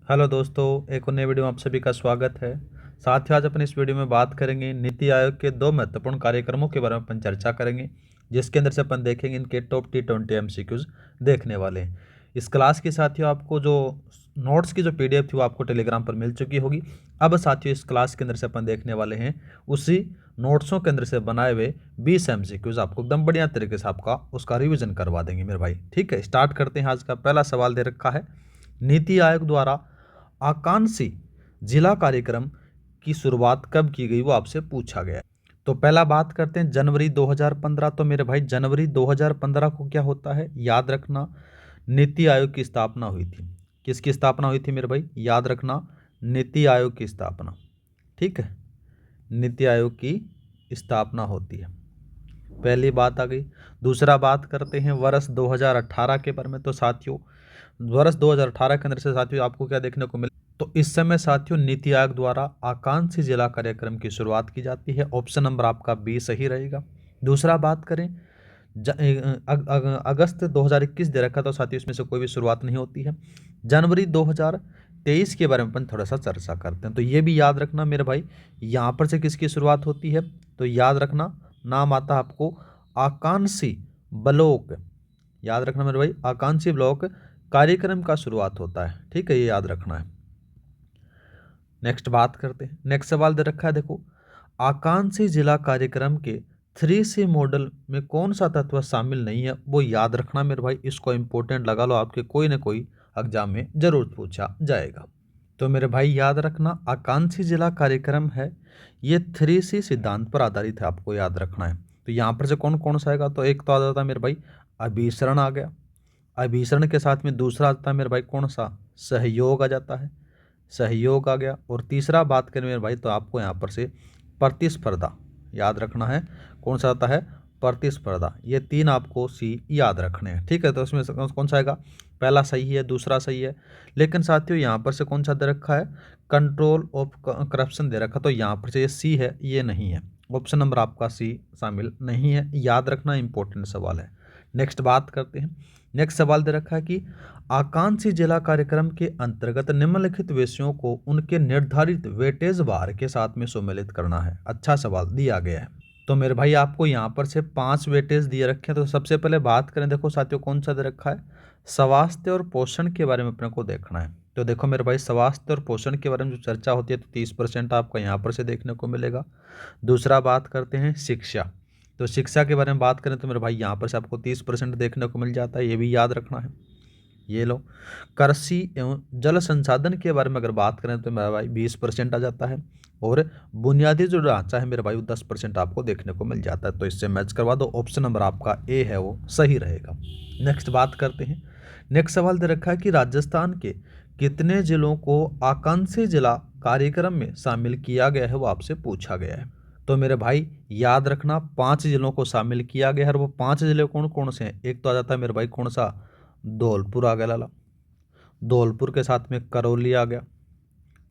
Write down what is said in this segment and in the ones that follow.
Hello दोस्तों, एक और नई वीडियो में आप सभी का स्वागत है। साथियों, आज अपन इस वीडियो में बात करेंगे नीति आयोग के दो महत्वपूर्ण कार्यक्रमों के बारे में अपन चर्चा करेंगे, जिसके अंदर से अपन देखेंगे इनके टॉप T20 MCQs देखने वाले हैं। इस क्लास के साथियों आपको जो नोट्स की जो PDF थी वो आपको टेलीग्राम पर मिल चुकी होगी। अब साथियों इस क्लास के अंदर से अपन देखने वाले हैं उसी नोट्सों के अंदर से बनाए हुए 20 MCQs आपको एकदम बढ़िया तरीके से आपका उसका रिविजन करवा देंगे मेरे भाई। ठीक है, स्टार्ट करते हैं। आज का पहला सवाल दे रखा है, नीति आयोग द्वारा आकांक्षी जिला कार्यक्रम की शुरुआत कब की गई, वो आपसे पूछा गया है। तो पहला बात करते हैं जनवरी 2015। तो मेरे भाई जनवरी 2015 को क्या होता है, याद रखना, नीति आयोग की स्थापना हुई थी। किसकी स्थापना हुई थी मेरे भाई, याद रखना, नीति आयोग की स्थापना। ठीक है, नीति आयोग की स्थापना होती है, पहली बात आ गई। दूसरा बात करते हैं वर्ष 2018 के बारे में। तो साथियों वर्ष 2018 के अंदर से साथियों आपको क्या देखने को मिला, तो इस समय साथियों नीति आयोग द्वारा आकांक्षी जिला कार्यक्रम की शुरुआत की जाती है। ऑप्शन नंबर आपका बी सही रहेगा। दूसरा बात करें अगस्त 2021 दे रखा, तो साथियों इसमें से कोई भी शुरुआत नहीं होती है। जनवरी 2023 के बारे में अपन थोड़ा सा चर्चा करते हैं। तो ये भी याद रखना मेरे भाई, यहाँ पर से किसकी शुरुआत होती है, तो याद रखना नाम आता है आपको आकांक्षी ब्लॉक। याद रखना मेरे भाई, आकांक्षी ब्लॉक कार्यक्रम का शुरुआत होता है। ठीक है, ये याद रखना है। नेक्स्ट बात करते हैं, नेक्स्ट सवाल दे रखा है, देखो, आकांक्षी जिला कार्यक्रम के 3C मॉडल में कौन सा तत्व शामिल नहीं है, वो याद रखना मेरे भाई। इसको इंपॉर्टेंट लगा लो, आपके कोई ना कोई एग्जाम में जरूर पूछा जाएगा। तो मेरे भाई याद रखना, आकांक्षी जिला कार्यक्रम है ये 3C सिद्धांत पर आधारित है, आपको याद रखना है। तो यहाँ पर से कौन कौन सा आएगा, तो एक तो आ जाता है मेरे भाई अभिसरण आ गया, अभिसरण के साथ में दूसरा आता है मेरे भाई कौन सा, सहयोग आ जाता है, सहयोग आ गया। और तीसरा बात करें मेरे भाई तो आपको यहाँ पर से प्रतिस्पर्धा याद रखना है, कौन सा आता है, प्रतिस्पर्धा। ये तीन आपको सी याद रखने हैं। ठीक है, तो इसमें कौन सा आएगा, पहला सही है, दूसरा सही है। लेकिन साथियों यहाँ पर से कौन सा दे रखा है, कंट्रोल ऑफ करप्शन दे रखा, तो यहाँ पर से ये सी है, ये नहीं है। ऑप्शन नंबर आपका सी शामिल नहीं है, याद रखना, इंपॉर्टेंट सवाल है। नेक्स्ट बात करते हैं, नेक्स्ट सवाल दे रखा है कि आकांक्षी जिला कार्यक्रम के अंतर्गत निम्नलिखित विषयों को उनके निर्धारित वेटेज भार के साथ में सम्मिलित करना है। अच्छा सवाल दिया गया है। तो मेरे भाई आपको यहाँ पर से 5 वेटेज दिए रखे हैं। तो सबसे पहले बात करें, देखो साथियों कौन सा दे रखा है, स्वास्थ्य और पोषण के बारे में अपने को देखना है। तो देखो मेरे भाई स्वास्थ्य और पोषण के बारे में जो चर्चा होती है तो 30% आपका यहाँ पर से देखने को मिलेगा। दूसरा बात करते हैं शिक्षा। तो शिक्षा के बारे में बात करें तो मेरे भाई यहाँ पर से आपको 30% देखने को मिल जाता है, ये भी याद रखना है। ये लो, कृषि एवं जल संसाधन के बारे में अगर बात करें तो मेरा भाई 20% आ जाता है। और बुनियादी जो ढांचा है मेरे भाई वो 10% आपको देखने को मिल जाता है। तो इससे मैच करवा दो, ऑप्शन नंबर आपका ए है वो सही रहेगा। नेक्स्ट बात करते हैं, नेक्स्ट सवाल दे रखा है कि राजस्थान के कितने जिलों को आकांक्षी जिला कार्यक्रम में शामिल किया गया है, वो आपसे पूछा गया है। तो मेरे भाई याद रखना 5 जिलों को शामिल किया गया है। और वो 5 जिले कौन कौन से हैं, एक तो आ जाता है मेरे भाई कौन सा, धौलपुर आ गया लाला, धौलपुर के साथ में करौली आ गया।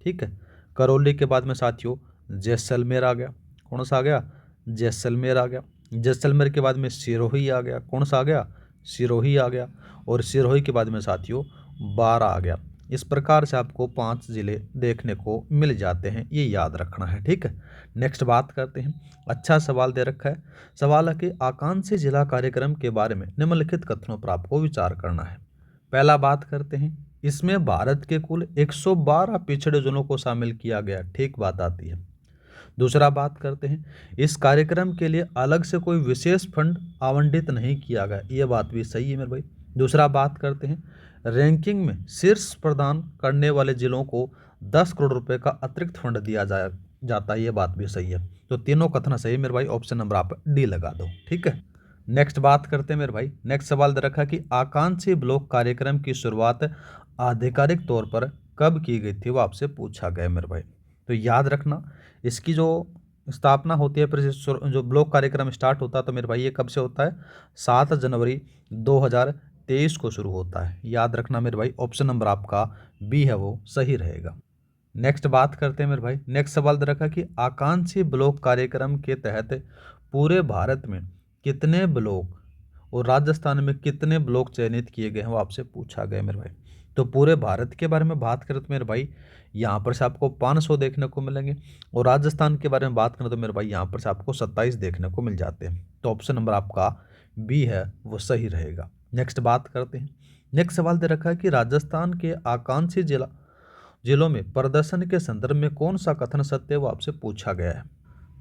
ठीक है, करौली के बाद में साथियों जैसलमेर आ गया, कौन सा आ गया, जैसलमेर आ गया। जैसलमेर के बाद में सिरोही आ गया, कौन सा आ गया, सिरोही आ गया। और सिरोही के बाद में साथियों बारा आ गया। इस प्रकार से आपको 5 जिले देखने को मिल जाते हैं, ये याद रखना है। ठीक है, नेक्स्ट बात करते हैं। अच्छा सवाल दे रखा है, सवाल है कि आकांक्षी जिला कार्यक्रम के बारे में निम्नलिखित कथनों पर आपको विचार करना है। पहला बात करते हैं, इसमें भारत के कुल 112 पिछड़े जिलों को शामिल किया गया, ठीक बात आती है। दूसरा बात करते हैं, इस कार्यक्रम के लिए अलग से कोई विशेष फंड आवंटित नहीं किया गया, ये बात भी सही है मेरे भाई। दूसरा बात करते हैं, रैंकिंग में शीर्ष प्रदान करने वाले जिलों को 10 करोड़ रुपए का अतिरिक्त फंड दिया जाता है, ये बात भी सही है। तो तीनों कथन सही है मेरे भाई, ऑप्शन नंबर आप डी लगा दो। ठीक है, नेक्स्ट बात करते हैं मेरे भाई, नेक्स्ट सवाल दे रखा कि आकांक्षी ब्लॉक कार्यक्रम की शुरुआत आधिकारिक तौर पर कब की गई थी, वो आपसे पूछा गया मेरे भाई। तो याद रखना, इसकी जो स्थापना होती है, फिर जो ब्लॉक कार्यक्रम स्टार्ट होता है, तो मेरे भाई ये कब से होता है, 7 जनवरी 2023 को शुरू होता है। याद रखना मेरे भाई, ऑप्शन नंबर आपका बी है वो सही रहेगा। नेक्स्ट बात करते हैं मेरे भाई, नेक्स्ट सवाल दे रखा कि आकांक्षी ब्लॉक कार्यक्रम के तहत पूरे भारत में कितने ब्लॉक और राजस्थान में कितने ब्लॉक चयनित किए गए हैं, वो आपसे पूछा गया मेरे भाई। तो पूरे भारत के बारे में बात करें तो मेरे भाई यहाँ पर से आपको 500 देखने को मिलेंगे, और राजस्थान के बारे में बात करें तो मेरे भाई यहाँ पर से आपको 27 देखने को मिल जाते हैं। तो ऑप्शन नंबर आपका बी है वो सही रहेगा। नेक्स्ट बात करते हैं। नेक्स्ट सवाल दे रखा है कि राजस्थान के आकांक्षी जिलों में प्रदर्शन के संदर्भ में कौन सा कथन सत्य है वो आपसे पूछा गया है।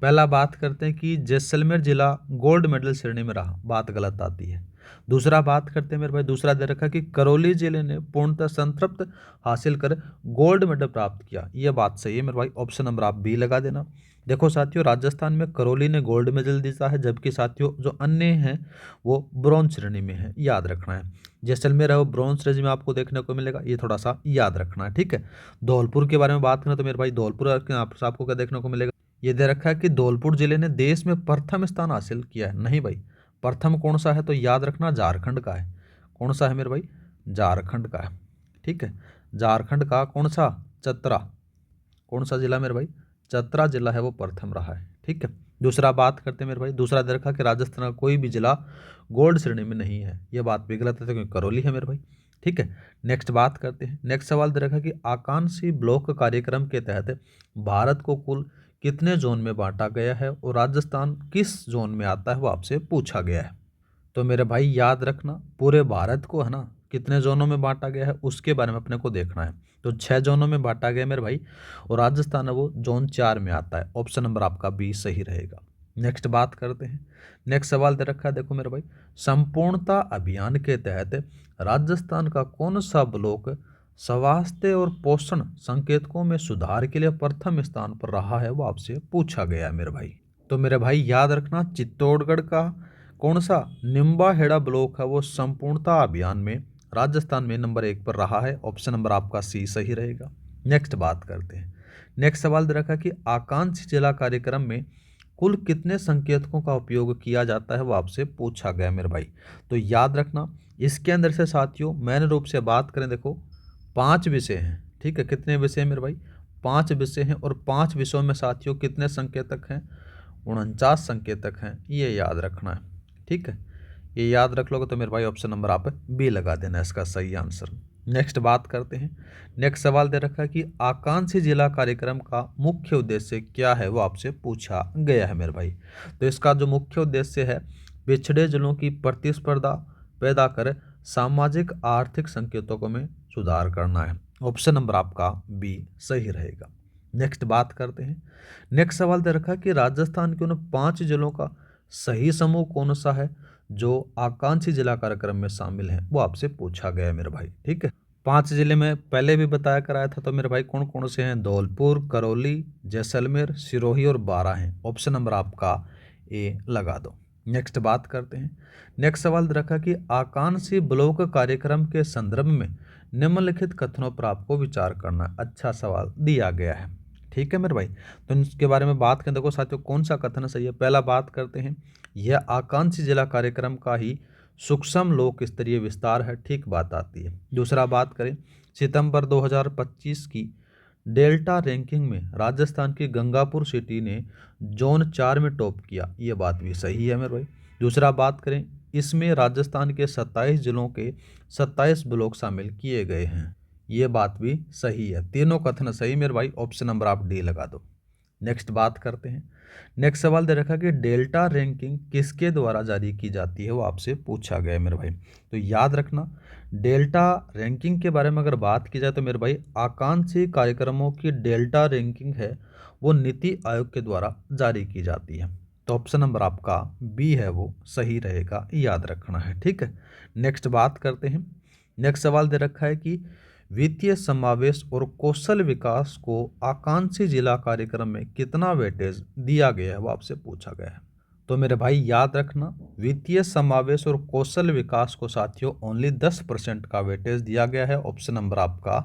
पहला बात करते हैं कि जैसलमेर जिला गोल्ड मेडल श्रेणी में रहा, बात गलत आती है। दूसरा बात करते हैं मेरे भाई, दूसरा दे रखा कि करौली जिले ने पूर्णतः संतृप्त हासिल कर गोल्ड मेडल प्राप्त किया, यह बात सही है मेरे भाई। ऑप्शन नंबर आप बी लगा देना। देखो साथियों, राजस्थान में करौली ने गोल्ड मेडल जीता है, जबकि साथियों जो अन्य हैं वो ब्रॉन्ज श्रेणी में है, याद रखना है। जैसलमेर है वो ब्रॉन्ज श्रेणी में आपको देखने को मिलेगा, ये थोड़ा सा याद रखना है, ठीक है। धौलपुर के बारे में बात करें तो मेरे भाई धौलपुर आपको क्या देखने को मिलेगा, ये दे रखा है कि धौलपुर जिले ने देश में प्रथम स्थान हासिल किया है। नहीं भाई, प्रथम कौन सा है तो याद रखना झारखंड का है। कौन सा है मेरे भाई, झारखंड का है, ठीक है। झारखंड का कौन सा, चतरा, कौन सा जिला मेरे भाई, चतरा जिला है वो प्रथम रहा है, ठीक है। दूसरा बात करते हैं मेरे भाई, दूसरा दे रखा कि राजस्थान का कोई भी जिला गोल्ड श्रेणी में नहीं है, ये बात भी गलत है क्योंकि करौली है मेरे भाई, ठीक है। नेक्स्ट बात करते हैं। नेक्स्ट सवाल दे रखा कि आकांक्षी ब्लॉक कार्यक्रम के तहत भारत को कुल कितने जोन में बांटा गया है और राजस्थान किस जोन में आता है वो आपसे पूछा गया है। तो मेरे भाई याद रखना, पूरे भारत को है ना कितने जोनों में बांटा गया है उसके बारे में अपने को देखना है। तो 6 जोनों में बांटा गया मेरे भाई, और राजस्थान है वो जोन 4 में आता है। ऑप्शन नंबर आपका बी सही रहेगा। नेक्स्ट बात करते हैं। नेक्स्ट सवाल दे रखा है, देखो मेरे भाई, संपूर्णता अभियान के तहत राजस्थान का कौन सा ब्लॉक स्वास्थ्य और पोषण संकेतकों में सुधार के लिए प्रथम स्थान पर रहा है वो आपसे पूछा गया है मेरे भाई। तो मेरे भाई याद रखना, चित्तौड़गढ़ का कौन सा निम्बा हेड़ा ब्लॉक है वो संपूर्णता अभियान में राजस्थान में नंबर 1 पर रहा है। ऑप्शन नंबर आपका सी सही रहेगा। नेक्स्ट बात करते हैं। नेक्स्ट सवाल दे रखा कि आकांक्षी जिला कार्यक्रम में कुल कितने संकेतकों का उपयोग किया जाता है वो आपसे पूछा गया मेरे भाई। तो याद रखना, इसके अंदर से साथियों मेन रूप से बात करें, देखो 5 विषय हैं, ठीक है। कितने विषय हैं मेरे भाई, 5 विषय हैं, और 5 विषयों में साथियों कितने संकेतक हैं, 49 संकेतक हैं, ये याद रखना है, ठीक है। ये याद रख लोगे तो मेरे भाई ऑप्शन नंबर आप बी लगा देना इसका सही आंसर। नेक्स्ट बात करते हैं। नेक्स्ट सवाल दे रखा है कि आकांक्षी जिला कार्यक्रम का मुख्य उद्देश्य क्या है वो आपसे पूछा गया है मेरे भाई। तो इसका जो मुख्य उद्देश्य है, पिछड़े जिलों की प्रतिस्पर्धा पैदा कर सामाजिक आर्थिक संकेतकों में सुधार करना है। ऑप्शन नंबर आपका बी सही रहेगा। नेक्स्ट बात करते हैं। नेक्स्ट सवाल दे रखा है कि राजस्थान के उन 5 जिलों का सही समूह कौन सा है जो आकांक्षी जिला कार्यक्रम में शामिल है, वो आपसे पूछा गया है मेरे भाई, ठीक है। 5 जिले में पहले भी बताया कराया था, तो मेरे भाई कौन कौन से हैं, धौलपुर, करौली, जैसलमेर, सिरोही और बारां हैं। ऑप्शन नंबर आपका ए लगा दो। नेक्स्ट बात करते हैं। नेक्स्ट सवाल रखा कि आकांक्षी ब्लॉक कार्यक्रम के संदर्भ में निम्नलिखित कथनों पर आपको विचार करना। अच्छा सवाल दिया गया है, ठीक है मेरे भाई। तो इसके बारे में बात करें, देखो साथियों कौन सा कथन सही है। पहला बात करते हैं, यह आकांक्षी जिला कार्यक्रम का ही सूक्ष्म लोक स्तरीय विस्तार है, ठीक बात आती है। दूसरा बात करें, सितंबर 2025 की डेल्टा रैंकिंग में राजस्थान की गंगापुर सिटी ने जोन 4 में टॉप किया, ये बात भी सही है मेरे भाई। दूसरा बात करें, इसमें राजस्थान के 27 जिलों के 27 ब्लॉक शामिल किए गए हैं, ये बात भी सही है। तीनों कथन सही मेरे भाई, ऑप्शन नंबर आप डी लगा दो। नेक्स्ट बात करते हैं। नेक्स्ट सवाल दे रखा कि डेल्टा रैंकिंग किसके द्वारा जारी की जाती है वो आपसे पूछा गया है मेरे भाई। तो याद रखना, डेल्टा रैंकिंग के बारे में अगर बात की जाए तो मेरे भाई आकांक्षी कार्यक्रमों की डेल्टा रैंकिंग है वो नीति आयोग के द्वारा जारी की जाती है। तो ऑप्शन नंबर आपका बी है वो सही रहेगा, याद रखना है, ठीक है। नेक्स्ट बात करते हैं। नेक्स्ट सवाल दे रखा है कि वित्तीय समावेश और कौशल विकास को आकांक्षी जिला कार्यक्रम में कितना वेटेज दिया गया है वो आपसे पूछा गया है। तो मेरे भाई याद रखना, वित्तीय समावेश और कौशल विकास को साथियों ओनली 10% का वेटेज दिया गया है। ऑप्शन नंबर आपका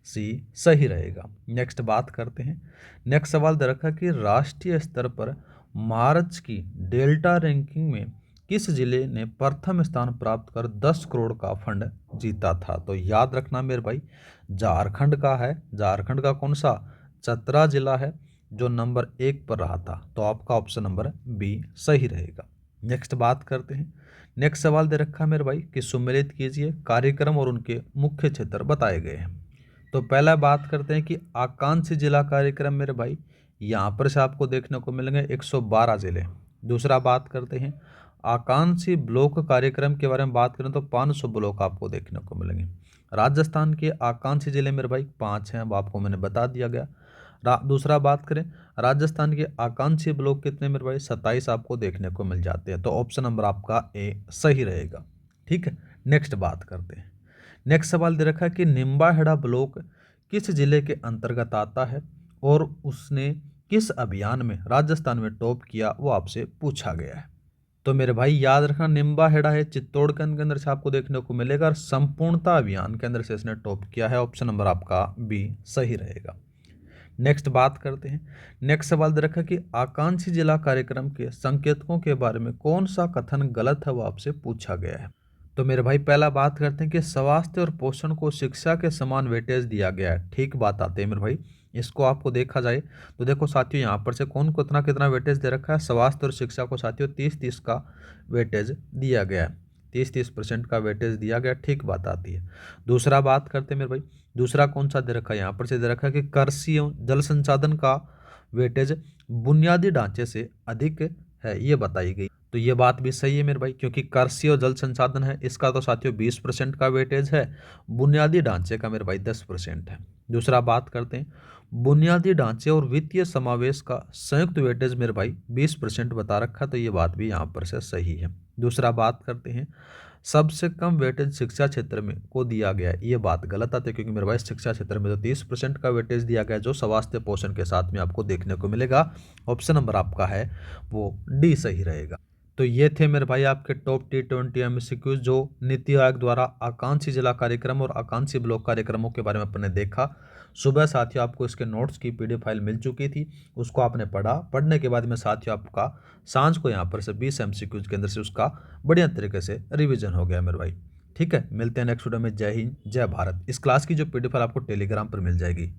सी सही रहेगा। नेक्स्ट बात करते हैं। नेक्स्ट सवाल दे रखा कि राष्ट्रीय स्तर पर मार्च की डेल्टा रैंकिंग में किस जिले ने प्रथम स्थान प्राप्त कर 10 करोड़ का फंड जीता था। तो याद रखना मेरे भाई, झारखंड का है। झारखंड का कौन सा, चतरा जिला है जो नंबर 1 पर रहा था। तो आपका ऑप्शन नंबर बी सही रहेगा। नेक्स्ट बात करते हैं। नेक्स्ट सवाल दे रखा है मेरे भाई कि सुमेलित कीजिए कार्यक्रम और उनके मुख्य क्षेत्र बताए गए हैं। तो पहला बात करते हैं कि आकांक्षी जिला कार्यक्रम मेरे भाई, यहाँ पर से आपको देखने को मिलेंगे 112 जिले। दूसरा बात करते हैं आकांक्षी ब्लॉक कार्यक्रम के बारे में बात करें तो 500 ब्लॉक आपको देखने को मिलेंगे। राजस्थान के आकांक्षी जिले मेरे भाई 5 हैं, अब आपको मैंने बता दिया गया। दूसरा बात करें राजस्थान के आकांक्षी ब्लॉक कितने मेरे भाई, 27 आपको देखने को मिल जाते हैं। तो ऑप्शन नंबर आपका ए सही रहेगा। ठीक है, नेक्स्ट बात करते हैं। नेक्स्ट सवाल दे रखा है कि निम्बाहेड़ा ब्लॉक किस जिले के अंतर्गत आता है और उसने किस अभियान में राजस्थान में टॉप किया, वो आपसे पूछा गया है। तो मेरे भाई याद रखना, निम्बाहेड़ा है चित्तौड़गढ़ के अंदर से आपको देखने को मिलेगा और संपूर्णता अभियान के अंदर से इसने टॉप किया है। ऑप्शन नंबर आपका बी सही रहेगा। नेक्स्ट बात करते हैं। नेक्स्ट सवाल दे रखा है कि आकांक्षी जिला कार्यक्रम के संकेतकों के बारे में कौन सा कथन गलत है, वो आपसे पूछा गया है। तो मेरे भाई पहला बात करते हैं कि स्वास्थ्य और पोषण को शिक्षा के समान वेटेज दिया गया है। ठीक बात आते हैं मेरे भाई, इसको आपको देखा जाए तो देखो साथियों, यहाँ पर से कौन कितना कितना वेटेज दे रखा है, स्वास्थ्य और शिक्षा को साथियों 30-30 का वेटेज दिया गया है। 30-30% का वेटेज दिया गया, ठीक बात आती है। दूसरा बात करते हैं मेरे भाई, दूसरा कौन सा दे रखा है, यहाँ पर से दे रखा है कि कृषि एवं जल संसाधन का वेटेज बुनियादी ढांचे से अधिक है, ये बताई गई। तो ये बात भी सही है मेरे भाई, क्योंकि कृषि और जल संसाधन है इसका तो साथियों 20% का वेटेज है, बुनियादी ढांचे का मेरे भाई 10% है। दूसरा बात करते हैं बुनियादी ढांचे और वित्तीय समावेश का संयुक्त वेटेज मेरे भाई 20% बता रखा, तो ये बात भी यहाँ पर से सही है। दूसरा बात करते हैं सबसे कम वेटेज शिक्षा क्षेत्र में को दिया गया है, ये बात गलत आती है, क्योंकि मेरे भाई शिक्षा क्षेत्र में तो 30% का वेटेज दिया गया है, जो स्वास्थ्य पोषण के साथ में आपको देखने को मिलेगा। ऑप्शन नंबर आपका है वो डी सही रहेगा। तो ये थे मेरे भाई आपके टॉप T20 MCQs जो नीति आयोग द्वारा आकांक्षी जिला कार्यक्रम और आकांक्षी ब्लॉक कार्यक्रमों के बारे में अपने देखा। सुबह साथियों आपको इसके नोट्स की PDF फाइल मिल चुकी थी, उसको आपने पढ़ा। पढ़ने के बाद में साथियों आपका सांझ को यहाँ पर से 20 MCQs के अंदर से उसका बढ़िया तरीके से रिविजन हो गया मेरे भाई। ठीक है, मिलते हैं नेक्स्ट वीडियो में। जय हिंद जय भारत। इस क्लास की जो PDF फाइल आपको टेलीग्राम पर मिल जाएगी।